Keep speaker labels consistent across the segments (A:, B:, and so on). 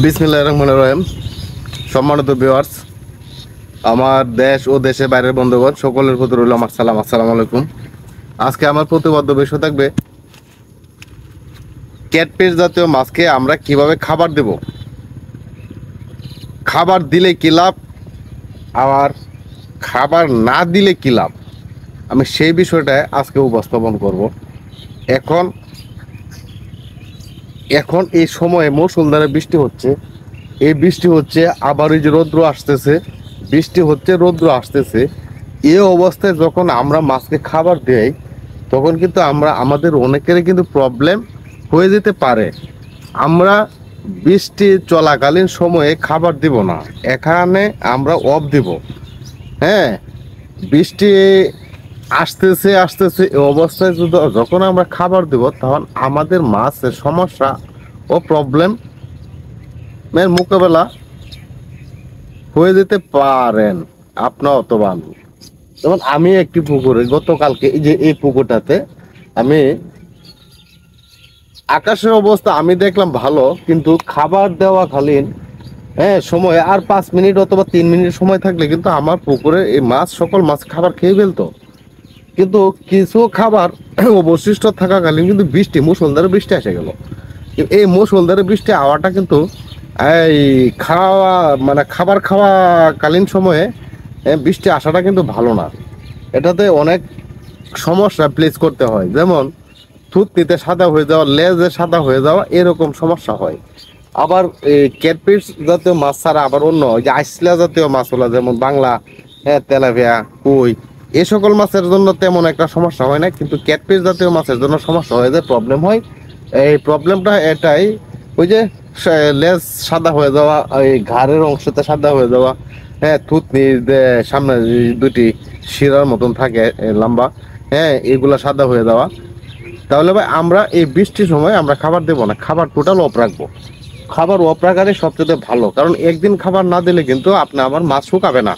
A: বিসমিল্লাহির রহমানির রহিম। সম্মানিত ভিউয়ার্স, আমার দেশ ও দেশের বাইরের বন্ধুগণ সকলের প্রতি রইল আমার সালাম। আসসালামু আলাইকুম। আজকে আমার প্রতিপাদ্য বিষয় থাকবে ক্যাটফিশ জাতীয় মাছকে আমরা কিভাবে খাবার দেব, খাবার দিলে কি লাভ, আবার খাবার না দিলে কি লাভ, আমি সেই বিষয়টা আজকে উপস্থাপন করব। এখন এখন এই সময়ে মুষলধারে বৃষ্টি হচ্ছে, এই বৃষ্টি হচ্ছে, আবার এই যে রৌদ্র আসতেছে, বৃষ্টি হচ্ছে, রৌদ্র আসতেছে। এই অবস্থায় যখন আমরা মাছকে খাবার দেই, তখন কিন্তু আমাদের অনেকেরই কিন্তু প্রবলেম হয়ে যেতে পারে। আমরা বৃষ্টি চলাকালীন সময়ে খাবার দিব না, এখানে আমরা অফ দিব। হ্যাঁ, বৃষ্টি আসতেছে আসতেছে এই অবস্থায় যখন আমরা খাবার দেব, তখন আমাদের মাছের সমস্যা ও প্রবলেম এর মোকাবেলা হয়ে যেতে পারেন আপনার অথবা আমি। যেমন আমি একটি পুকুরে গতকালকে, এই যে এই পুকুরটাতে আমি আকাশের অবস্থা আমি দেখলাম ভালো, কিন্তু খাবার দেওয়া কালীন সময় আর 5 মিনিট অথবা 3 মিনিট সময় থাকলে কিন্তু আমার পুকুরে এই মাছ, সকল মাছ খাবার খেয়ে ফেলতো। কিন্তু কিছু খাবার অবশিষ্ট থাকাকালীন কিন্তু বৃষ্টি, মুষলধারে বৃষ্টি এসে গেল। এই মুষলধারে বৃষ্টি আওয়াটা কিন্তু এই খাওয়া মানে খাবার খাওয়া কালীন সময়ে বৃষ্টি আসাটা কিন্তু ভালো না। এটাতে অনেক সমস্যা প্লেস করতে হয়, যেমন থুতনিতে সাদা হয়ে যাওয়া, লেজে সাদা হয়ে যাওয়া, এরকম সমস্যা হয়। আবার এই ক্যাটফিশ জাতীয় মাছ ছাড়া আবার অন্য যে আইসলা জাতীয় মাছগুলো, যেমন বাংলা, তেলাপিয়া, কই, এই সকল মাছের জন্য তেমন একটা সমস্যা হয় না, কিন্তু ক্যাটফিশ জাতীয় মাছের জন্য সমস্যা হয়ে যায়, প্রবলেম হয়। এই প্রবলেমটা এটাই, ওই যে লেজ সাদা হয়ে যাওয়া, এই ঘাড়ের অংশতে সাদা হয়ে যাওয়া, থুতনি সামনে দুটি শিরার মতন থাকে লম্বা, এগুলা সাদা হয়ে যাওয়া। তাহলে ভাই আমরা এই বৃষ্টির সময় আমরা খাবার দেবো না, খাবার টোটাল অফ রাখবো। খাবার অফ রাখারই সবচেয়ে ভালো, কারণ একদিন খাবার না দিলে কিন্তু আপনি আমার মাছ শুকাবে না।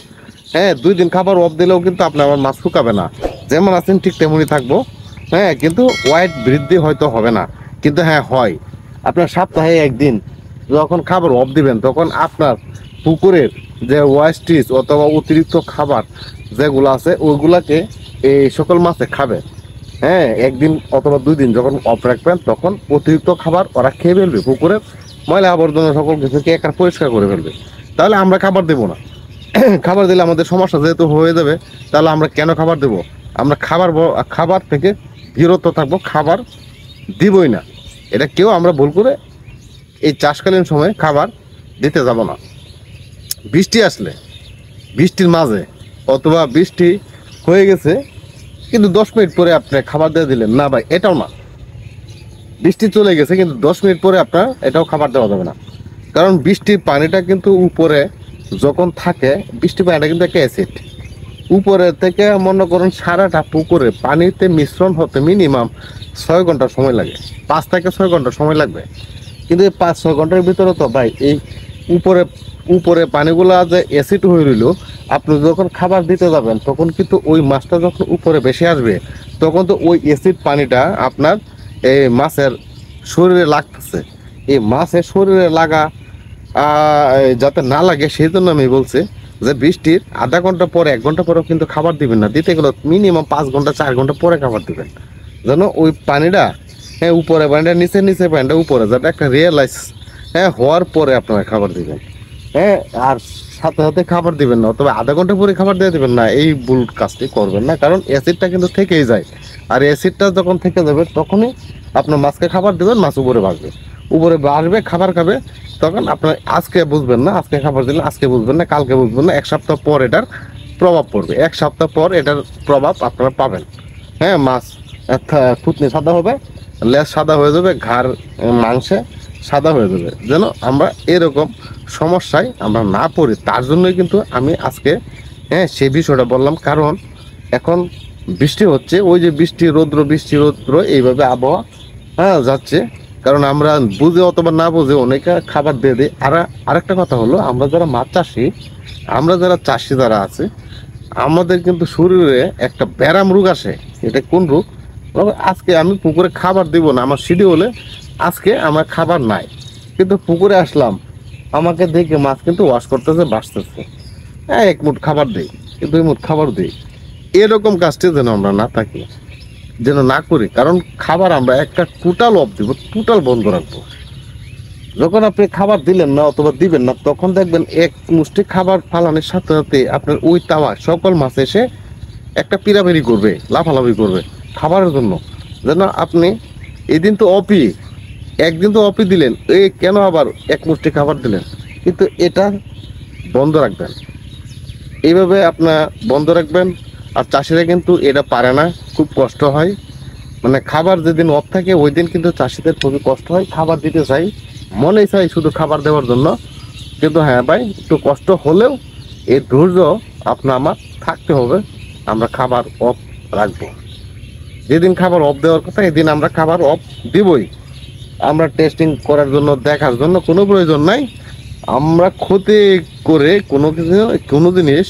A: 2 দিন খাবার অফ দিলেও কিন্তু আপনি আমার মাছ শুকাবে না, যেমন আছেন ঠিক তেমনই থাকবো। কিন্তু ওয়েট বৃদ্ধি হয়তো হবে না, কিন্তু হয় আপনার সপ্তাহে একদিন যখন খাবার অফ দিবেন, তখন আপনার পুকুরের যে ওয়েস্টেজ অথবা অতিরিক্ত খাবার যেগুলো আছে ওইগুলাকে এই সকল মাছে খাবে। একদিন অথবা 2 দিন যখন অফ রাখবেন, তখন অতিরিক্ত খাবার ওরা খেয়ে ফেলবে, পুকুরের ময়লা আবর্জনা সকল কিছুকে একা পরিষ্কার করে ফেলবে। তাহলে আমরা খাবার দেবো না। খাবার দিলে আমাদের সমস্যা যেহেতু হয়ে যাবে, তাহলে আমরা কেন খাবার দেব? আমরা খাবার থেকে বিরত থাকবো, খাবার দিবই না। এটা কেউ আমরা ভুল করে এই চাষকালীন সময়ে খাবার দিতে যাব না। বৃষ্টি আসলে, বৃষ্টির মাঝে অথবা বৃষ্টি হয়ে গেছে কিন্তু 10 মিনিট পরে আপনি খাবার দিয়ে দিলেন না, ভাই এটাও না। বৃষ্টি চলে গেছে কিন্তু 10 মিনিট পরে আপনার এটাও খাবার দেওয়া যাবে না, কারণ বৃষ্টির পানিটা কিন্তু উপরে যখন থাকে, বৃষ্টির পানিটা কিন্তু একটা অ্যাসিড। উপরে থেকে মনে করুন সারাটা পুকুরে পানিতে মিশ্রণ হতে মিনিমাম 6 ঘন্টা সময় লাগে, 5 থেকে 6 ঘন্টা সময় লাগবে। কিন্তু এই 5-6 ঘন্টার ভিতরে তো ভাই এই উপরে উপরে পানিগুলা যে অ্যাসিড হয়ে রইল, আপনি যখন খাবার দিতে যাবেন তখন কিন্তু ওই মাছটা যখন উপরে বেশি আসবে, তখন তো ওই অ্যাসিড পানিটা আপনার এই মাছের শরীরে লাগতেছে। এই মাছের শরীরে লাগা যাতে না লাগে, সেই জন্য আমি বলছি যে বৃষ্টির আধা ঘন্টা পরে, 1 ঘন্টা পরেও কিন্তু খাবার দিবেন না। দিতে গেলে মিনিমাম 5 ঘন্টা 4 ঘন্টা পরে খাবার দিবেন, যেন ওই পানিটা উপরে পানিটা নিচে, নিচে পানিটা উপরে, যাতে একটা রিয়েলাইজ হওয়ার পরে আপনারা খাবার দিবেন। আর সাথে সাথে খাবার দিবেন না, তবে আধা ঘন্টা পরে খাবার দিয়ে দিবেন না, এই ভুল কাজটি করবেন না, কারণ অ্যাসিডটা কিন্তু থেকেই যায়। আর অ্যাসিডটা যখন থেকে যাবে, তখনই আপনার মাছকে খাবার দিবেন, মাছ উপরে ভাসবে, উপরে আসবে, খাবার খাবে। তখন আপনার আজকে বুঝবেন না, আজকে খাবার দিলেন আজকে বুঝবেন না, কালকে বুঝবেন না, 1 সপ্তাহ পর এটার প্রভাব পড়বে, 1 সপ্তাহ পর এটার প্রভাব আপনারা পাবেন। মাছ থুতনি সাদা হবে, লেজ সাদা হয়ে যাবে, ঘাড় মাংসে সাদা হয়ে যাবে। যেন আমরা এরকম সমস্যায় আমরা না পড়ি, তার জন্যই কিন্তু আমি আজকে সেই বিষয়টা বললাম। কারণ এখন বৃষ্টি হচ্ছে, ওই যে বৃষ্টি রৌদ্র, বৃষ্টি রৌদ্র, এইভাবে আবহাওয়া যাচ্ছে। কারণ আমরা বুঝে অথবা না বুঝে অনেকে খাবার দিয়ে দিই। আরেকটা কথা হলো, আমরা যারা মাছ চাষি, আমরা যারা চাষি যারা আছে, আমাদের কিন্তু শরীরে একটা ব্যারাম রোগ আসে। এটা কোন রোগ? আজকে আমি পুকুরে খাবার দিব না, আমার শিডিউলে আজকে আমার খাবার নাই, কিন্তু পুকুরে আসলাম, আমাকে দেখে মাছ কিন্তু ওয়াশ করতেছে, বাঁচতেছে। হ্যাঁ, 1 মুঠ খাবার দেই, 2 মুঠ খাবার দেই। এরকম কাজটি যেন আমরা না থাকি, যেন না করি। কারণ খাবার আমরা একটা টোটাল অফ দিব, টোটাল বন্ধ রাখবো। যখন আপনি খাবার দিলেন না অথবা দিবেন না, তখন দেখবেন 1 মুষ্টি খাবার ফালানোর সাথে সাথে আপনার ওই তাওয়া সকল মাছ এসে একটা পিরাপিরি করবে, লাফালাফি করবে খাবারের জন্য। যেন আপনি এদিন তো অপি, একদিন তো অপি দিলেন, কেন আবার 1 মুষ্টি খাবার দিলেন? কিন্তু এটা বন্ধ রাখবেন, এইভাবে আপনার বন্ধ রাখবেন। আর চাষিরা কিন্তু এটা পারে না, খুব কষ্ট হয়। মানে খাবার যেদিন অফ থাকে ওই দিন কিন্তু চাষিদের খুবই কষ্ট হয়। খাবার দিতে চাই, মনে চাই শুধু খাবার দেওয়ার জন্য, কিন্তু হ্যাঁ ভাই, একটু কষ্ট হলেও এই ধৈর্য আমার থাকতে হবে। আমরা খাবার অফ রাখবো। যেদিন খাবার অফ দেওয়ার কথা এদিন আমরা খাবার অফ দিবই। আমরা টেস্টিং করার জন্য, দেখার জন্য কোনো প্রয়োজন নাই। আমরা ক্ষতি করে কোনো জিনিস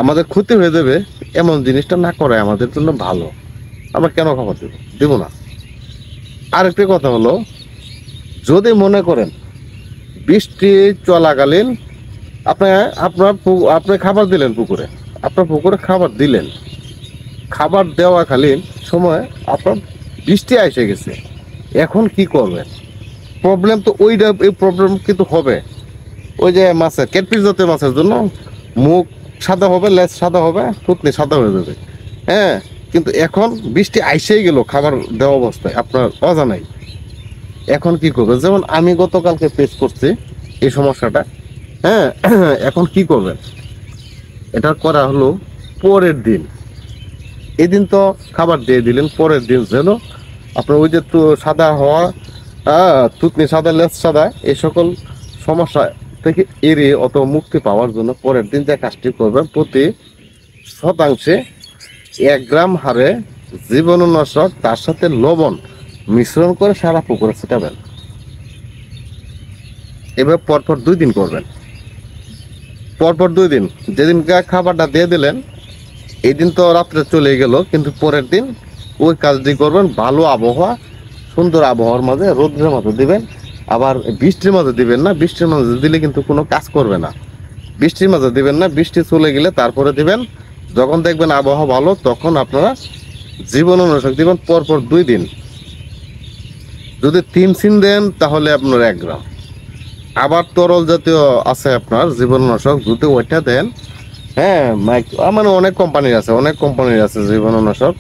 A: আমাদের ক্ষতি হয়ে যাবে এমন জিনিসটা না করে আমাদের জন্য ভালো। আমরা কেন খাবার দেবো না? আরেকটি কথা হলো, যদি মনে করেন বৃষ্টি চলাকালীন আপনি খাবার দিলেন পুকুরে, আপনার পুকুরে খাবার দিলেন, খাবার দেওয়াকালীন সময় আপনার বৃষ্টি এসে গেছে, এখন কি করবেন? প্রবলেম তো এই প্রবলেম কিন্তু হবে। ওই যে মাছের ক্যাটফিশ জাতীয় মাছের জন্য মুখ সাদা হবে, লেজ সাদা হবে, থুতনি সাদা হয়ে যাবে। হ্যাঁ, কিন্তু এখন বৃষ্টি আইসেই গেল খাবার দেওয়া অবস্থায়, আপনার অজানাই। এখন কি করবে? যেমন আমি গতকালকে ফেস করছি এই সমস্যাটা। হ্যাঁ, এখন কি করবেন? এটা করা হলো পরের দিন। এদিন তো খাবার দিয়ে দিলেন, পরের দিন যেন আপনার ওই যে তো সাদা হওয়া, থুতনি সাদা, লেজ সাদা, এই সকল সমস্যা থেকে এড়িয়ে অত মুক্তি পাওয়ার জন্য পরের দিন যে কাজটি করবেন, প্রতি শতাংশে 1 গ্রাম হারে জীবাণুনাশক তার সাথে লবণ মিশ্রণ করে সারা পুকুরে ছিটাবেন। এবার পরপর 2 দিন করবেন। পরপর 2 দিন, যেদিন খাবারটা দিয়ে দিলেন এই দিন তো রাত্রে চলে গেল, কিন্তু পরের দিন ওই কাজটি করবেন। ভালো আবহাওয়া, সুন্দর আবহাওয়ার মাঝে, রোদ্রের মাঝে দিবেন। আবার বৃষ্টির মাঝে দিবেন না, বৃষ্টির মাঝে দিলে কিন্তু কোনো কাজ করবে না। বৃষ্টির মাঝে দিবেন না, বৃষ্টি চলে গেলে তারপরে দিবেন। যখন দেখবেন আবহাওয়া ভালো তখন আপনারা জীবাণুনাশক দিবেন পরপর 2 দিন। যদি 3 দিন দেন তাহলে আপনার 1 গ্রাম। আবার তরল জাতীয় আছে আপনার জীবাণুনাশক, যদি ওইটা দেন, হ্যাঁ, মানে অনেক কোম্পানির আছে জীবাণুনাশক।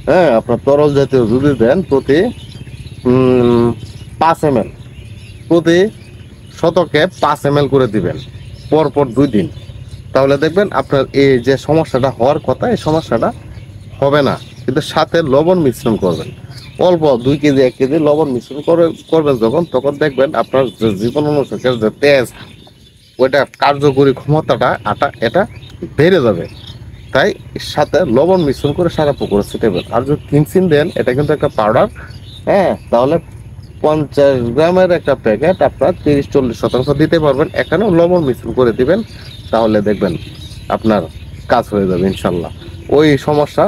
A: হ্যাঁ, আপনার তরল জাতীয় যদি দেন প্রতি 5 ml, প্রতি শতকে 5 ml করে দিবেন পরপর 2 দিন। তাহলে দেখবেন আপনার এই যে সমস্যাটা হওয়ার কথা, এই সমস্যাটা হবে না। কিন্তু সাথে লবণ মিশ্রণ করবেন, অল্প 2 কেজি 1 কেজি লবণ মিশ্রণ করবেন যখন, তখন দেখবেন আপনার যে জীবাণুনাশকের যে তেজ, ওইটা কার্যকরী ক্ষমতাটা এটা বেড়ে যাবে। তাই সাথে লবণ মিশ্রণ করে সারা পুকুরে ছিটাবেন। আর যদি 3 দিন দেন, এটা কিন্তু একটা পাউডার। হ্যাঁ, তাহলে 50 গ্রামের একটা প্যাকেট আপনার 30-40% দিতে পারবেন। এখানেও লবণ মিশ্রণ করে দিবেন, তাহলে দেখবেন আপনার কাজ হয়ে যাবে ইনশাল্লাহ। ওই সমস্যা,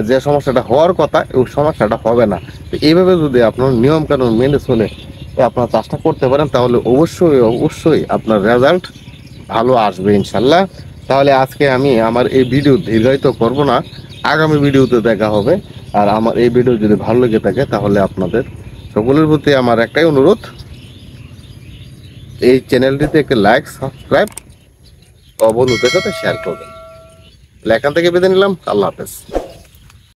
A: যে সমস্যাটা হওয়ার কথা, ওই সমস্যাটা হবে না। তো এইভাবে যদি আপনার নিয়ম কানুন মেনে চলে আপনার চাষটা করতে পারেন, তাহলে অবশ্যই আপনার রেজাল্ট ভালো আসবে ইনশাল্লাহ। তাহলে আজকে আমি আমার এই ভিডিও দীর্ঘায়িত করব না, আগামী ভিডিওতে দেখা হবে। আর আমার এই ভিডিও যদি ভালো লেগে থাকে তাহলে আপনাদের সকলের প্রতি আমার একটাই অনুরোধ, এই চ্যানেলটিতে একটা লাইক, সাবস্ক্রাইব ও বন্ধুদের সাথে শেয়ার করবেন। এখান থেকে বিদায় নিলাম, আল্লাহ হাফেজ।